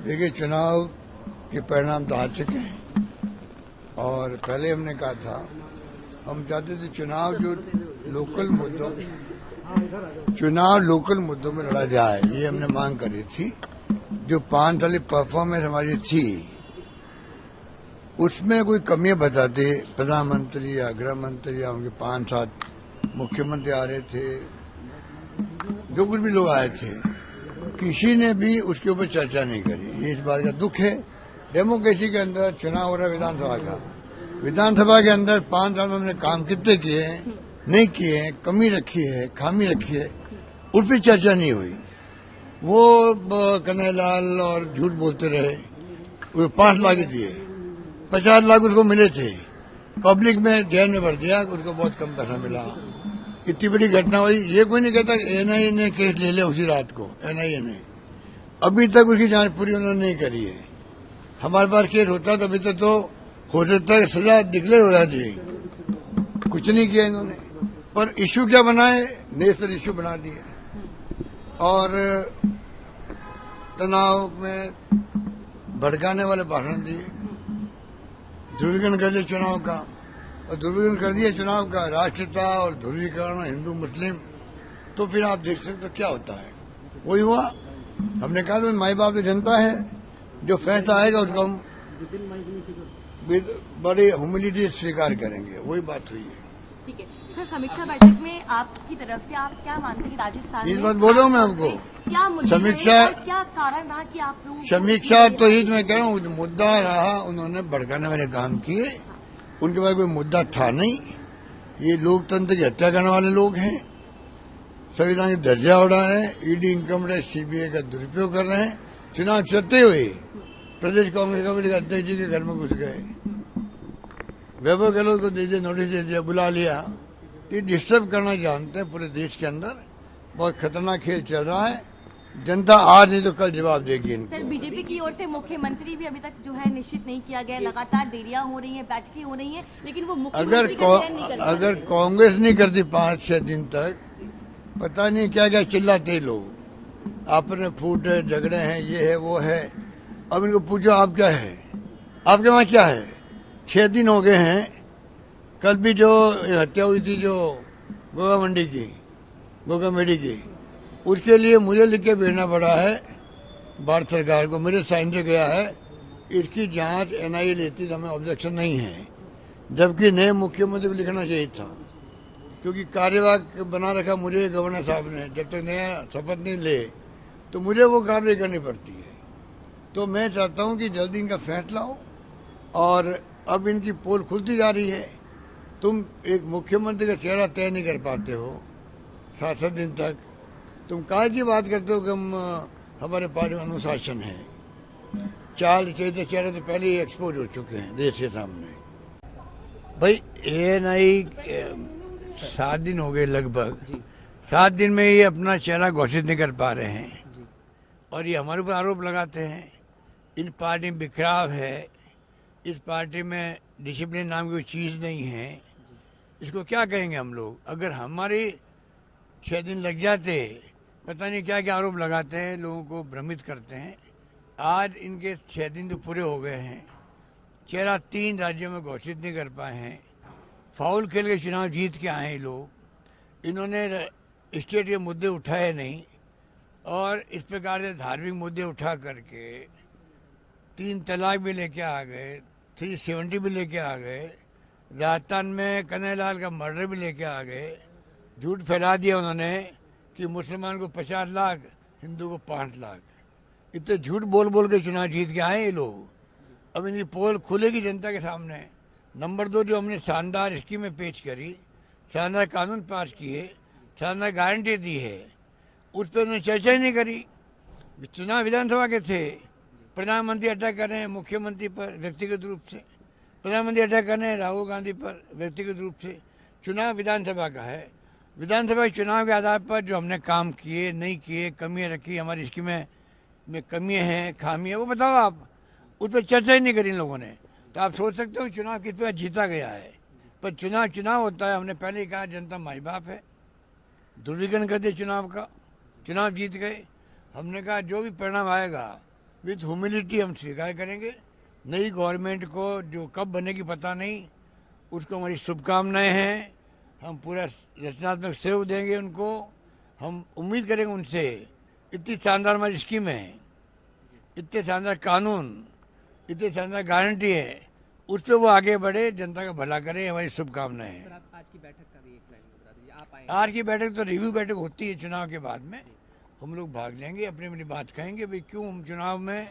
देखिए, चुनाव के परिणाम तो आ चुके हैं और पहले हमने कहा था हम चाहते थे चुनाव लोकल मुद्दों में लड़ा जाए, ये हमने मांग करी थी। जो 5 साल परफॉर्मेंस हमारी थी उसमें कोई कमियां बताते प्रधानमंत्री या गृह मंत्री या उनके 5-7 मुख्यमंत्री आ रहे थे, जो कुछ भी लोग आए थे, किसी ने भी उसके ऊपर चर्चा नहीं करी। ये इस बात का दुख है। डेमोक्रेसी के अंदर चुनाव हो रहा है विधानसभा का, विधानसभा के अंदर 5 साल में हमने काम कितने किए हैं, नहीं किए हैं, कमी रखी है, खामी रखी है, उस पर चर्चा नहीं हुई। वो कन्हैयालाल और झूठ बोलते रहे। वो 5 लाख दिए, 50 लाख उसको मिले थे, पब्लिक में जेल में भर दिया, उसको बहुत कम पैसा मिला। इतनी बड़ी घटना हुई। ये कोई नहीं कहता एनआईए ने केस ले लिया उसी रात को। एनआईए ने अभी तक उसकी जांच पूरी उन्होंने नहीं करी है। हमारे पास केस होता तो अभी तक तो हो सकता है सजा डिक्लेयर हो जाती। कुछ नहीं किया इन्होंने। पर इश्यू क्या बनाए, नेशनल इश्यू बना दिए और तनाव में भड़काने वाले भाषण दिए, ध्रुवीकरण कर दिया चुनाव का। और ध्रुवीकरण कर दिया चुनाव का, राष्ट्रीयता और ध्रुवीकरण हिंदू मुस्लिम। तो फिर आप देख सकते हो क्या होता है। वही हुआ। हमने कहा तो माई बाप तो जनता है, जो फैसला आएगा उसको हम बड़ी ह्यूमिलिटी स्वीकार करेंगे। वही बात हुई है। ठीक है सर, समीक्षा बैठक में आपकी तरफ से आप क्या मानते हैं राजस्थान इस बात बोल रहा हूँ मैं आपको। क्या समीक्षा, क्या कारण रहा कि आप लोग समीक्षा तो ही मैं कह रहा हूँ मुद्दा रहा, उन्होंने भड़काने वाले काम किए। उनके पास कोई मुद्दा था नहीं। ये लोकतंत्र की हत्या करने वाले लोग हैं, संविधान की दर्जा उड़ा रहे हैं, ईडी, इनकम टैक्स, सीबीआई का दुरुपयोग कर रहे हैं। चुनाव चलते हुए प्रदेश कांग्रेस कमेटी के अध्यक्ष जी के घर में घुस गए, वैभव गहलोत को दे दिया, नोटिस दे दिया, बुला लिया। ये डिस्टर्ब करना जानते हैं पूरे देश के अंदर। बहुत खतरनाक खेल चल रहा है। जनता आज नहीं तो कल जवाब देगी इनको। सर, बीजेपी की ओर से मुख्यमंत्री भी अभी तक जो है निश्चित नहीं किया गया, लगातार देरियां हो रही हैं, बैठकें हो रही हैं, लेकिन वो अगर कांग्रेस नहीं करती 5-6 दिन तक, पता नहीं क्या क्या चिल्लाते लोग, आपने फूट है, झगड़े हैं, ये है वो है। अब इनको पूछो आप क्या है, आपके वहां क्या है। 6 दिन हो गए हैं। कल भी जो हत्या हुई थी जो गोगा मेडी की, उसके लिए मुझे लिख के भेजना पड़ा है भारत सरकार को, मेरे साइन से गया है। इसकी जांच एनआईए लेती तो हमें ऑब्जेक्शन नहीं है, जबकि नए मुख्यमंत्री को लिखना चाहिए था, क्योंकि कार्यवाहक बना रखा मुझे गवर्नर साहब ने। जब तक नया शपथ नहीं ले तो मुझे वो कार्रवाई करनी पड़ती है। तो मैं चाहता हूं कि जल्दी इनका फैसला हो। और अब इनकी पोल खुलती जा रही है। तुम एक मुख्यमंत्री का चेहरा तय नहीं कर पाते हो 7-7 दिन तक, तुम काहे की बात करते हो कि हम हमारे पास अनुशासन है। चाल चेहरे तो पहले ही एक्सपोज हो चुके हैं देश के सामने। भाई एएनआई 7 दिन हो गए, लगभग 7 दिन में ये अपना चेहरा घोषित नहीं कर पा रहे हैं और ये हमारे ऊपर आरोप लगाते हैं। इन पार्टी में बिखराव है, इस पार्टी में डिसिप्लिन नाम की कोई चीज़ नहीं है। इसको क्या कहेंगे हम लोग। अगर हमारे 6 दिन लग जाते, पता नहीं क्या क्या आरोप लगाते हैं, लोगों को भ्रमित करते हैं। आज इनके 6 दिन तो पूरे हो गए हैं, चेहरा 3 राज्यों में घोषित नहीं कर पाए हैं। फाउल खेल के चुनाव जीत के आए हैं लोग। इन्होंने स्टेट के मुद्दे उठाए नहीं और इस प्रकार से धार्मिक मुद्दे उठा करके 3 तलाक भी लेके आ गए, 370 भी लेके आ गए, राजस्थान में कन्हैयालाल का मर्डर भी लेके आ गए। झूठ फैला दिया उन्होंने कि मुसलमान को 50 लाख, हिंदू को 5 लाख। इतने झूठ बोल बोल के चुनाव जीत के आए ये लोग। अब इनकी पोल खुलेगी जनता के सामने। नंबर 2, जो हमने शानदार स्कीमें पेश करी, शानदार कानून पास किए, शानदार गारंटी दी है, उस पर उन्होंने चर्चा ही नहीं करी। चुनाव विधानसभा के थे, प्रधानमंत्री अटैक कर रहे हैं मुख्यमंत्री पर व्यक्तिगत रूप से, प्रधानमंत्री अटैक कर रहे हैं राहुल गांधी पर व्यक्तिगत रूप से। चुनाव विधानसभा का है। विधानसभा चुनाव के आधार पर जो हमने काम किए, नहीं किए, कमियां रखी, हमारी स्कीमें में कमियां हैं, खामियां, वो बताओ आप। उस पर चर्चा ही नहीं करी इन लोगों ने। तो आप सोच सकते हो चुनाव किस पर जीता गया है। पर चुनाव होता है। हमने पहले ही कहा जनता माई बाप है। ध्रुवीकरण कर दिया चुनाव का, चुनाव जीत गए। हमने कहा जो भी परिणाम आएगा विथ ह्यूमिलिटी हम स्वीकार करेंगे। नई गवर्नमेंट को जो कब बनेगी पता नहीं, उसको हमारी शुभकामनाएं हैं। हम पूरा रचनात्मक सहयोग देंगे उनको। हम उम्मीद करेंगे उनसे, इतनी शानदार हमारी स्कीम है, इतने शानदार कानून, इतने शानदार गारंटी है, उस पर वो आगे बढ़े, जनता का भला करे, हमारी शुभकामनाएं हैं। सर आप आज की बैठक का भी एक लाइन में बता दीजिए, आप आए आज की बैठक तो रिव्यू बैठक होती है चुनाव के बाद में। हम लोग भाग लेंगे, अपनी अपनी बात कहेंगे भाई क्यों हम चुनाव में